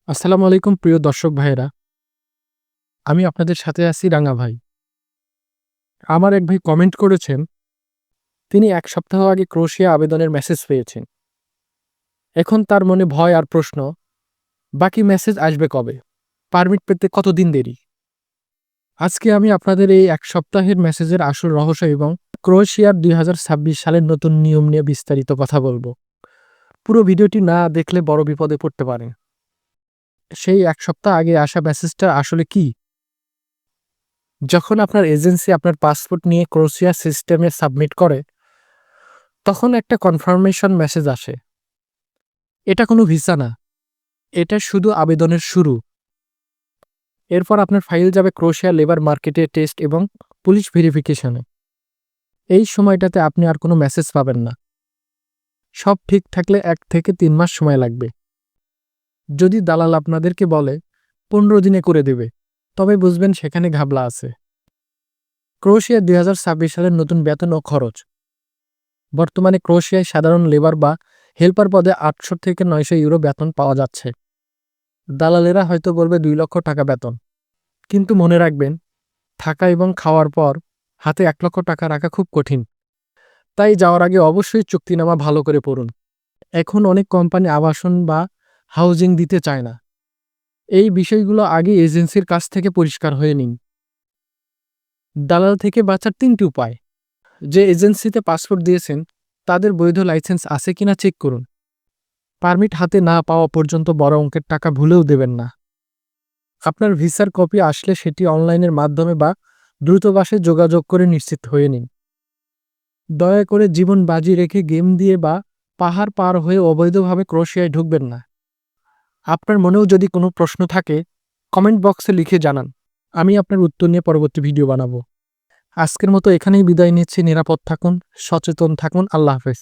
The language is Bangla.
আসসালামু আলাইকুম প্রিয় দর্শক ভাইয়েরা। আমি আপনাদের সাথে আছি রাঙা ভাই। আমার এক ভাই কমেন্ট করেছেন, তিনি ১ সপ্তাহ আগে ক্রোয়েশিয়া আবেদনের মেসেজ পেয়েছেন। এখন তার মনে ভয় আর প্রশ্ন, বাকি মেসেজ আসবে কবে? পারমিট পেতে কতদিন দেরি? আজকে আমি আপনাদের এই ১ সপ্তাহের মেসেজের আসল রহস্য এবং ক্রোয়েশিয়ার ২০২৬ সালের নতুন নিয়ম নিয়ে বিস্তারিত কথা বলব। পুরো ভিডিওটি না দেখলে বড় বিপদে পড়তে পারেন। সেই ১ সপ্তাহ আগে আসা মেসেজটা আসলে কী? যখন আপনার এজেন্সি আপনার পাসপোর্ট নিয়ে ক্রোয়েশিয়া সিস্টেমে সাবমিট করে, তখন একটা কনফার্মেশন মেসেজ আসে। এটা কোনো ভিসা না, এটা শুধু আবেদনের শুরু। এরপর আপনার ফাইল যাবে ক্রোয়েশিয়া লেবার মার্কেটে টেস্ট এবং পুলিশ ভেরিফিকেশনে। এই সময়টাতে আপনি আর কোনো মেসেজ পাবেন না। সব ঠিক থাকলে ১ থেকে ৩ মাস সময় লাগবে। যদি দালাল আপনাদেরকে বলে ১৫ দিনে করে দেবে, তবে বুঝবেন সেখানে ঘাবলা আছে। ক্রোয়েশিয়া ২০২৬ সালের নতুন বেতন ও খরচ। বর্তমানে ক্রোয়েশিয়ায় সাধারণ লেবার বা হেল্পার পদে ৮০০ থেকে ৯০০ ইউরো বেতন পাওয়া যাচ্ছে। দালালেরা হয়তো বলবে ২ লক্ষ টাকা বেতন। কিন্তু মনে রাখবেন, থাকা এবং খাওয়ার পর হাতে ১ লক্ষ টাকা রাখা খুব কঠিন। তাই যাওয়ার আগে অবশ্যই চুক্তিনামা ভালো করে পড়ুন। এখন অনেক কোম্পানি আবাসন বা হাউজিং দিতে চায় না। এই বিষয়গুলো আগে এজেন্সির কাছ থেকে পরিষ্কার হয়ে নিন। দালাল থেকে বাঁচার ৩টি উপায়। যে এজেন্সিতে পাসপোর্ট দিয়েছেন, তাদের বৈধ লাইসেন্স আছে কিনা চেক করুন। পারমিট হাতে না পাওয়া পর্যন্ত বড় অঙ্কের টাকা ভুলেও দেবেন না। আপনার ভিসার কপি আসলে সেটি অনলাইনের মাধ্যমে বা দ্রুতবাসে যোগাযোগ করে নিশ্চিত হয়ে নিন। দয়া করে জীবন বাজি রেখে গেম দিয়ে বা পাহাড় পার হয়ে অবৈধভাবে ক্রোয়েশিয়ায় ঢুকবেন না। আপনার মনেও যদি কোনো প্রশ্ন থাকে, কমেন্ট বক্সে লিখে জানান। আমি আপনার উত্তর নিয়ে পরবর্তী ভিডিও বানাবো। আজকের মতো এখানেই বিদায় নিচ্ছি। নিরাপদ থাকুন, সচেতন থাকুন। আল্লাহ হাফেজ।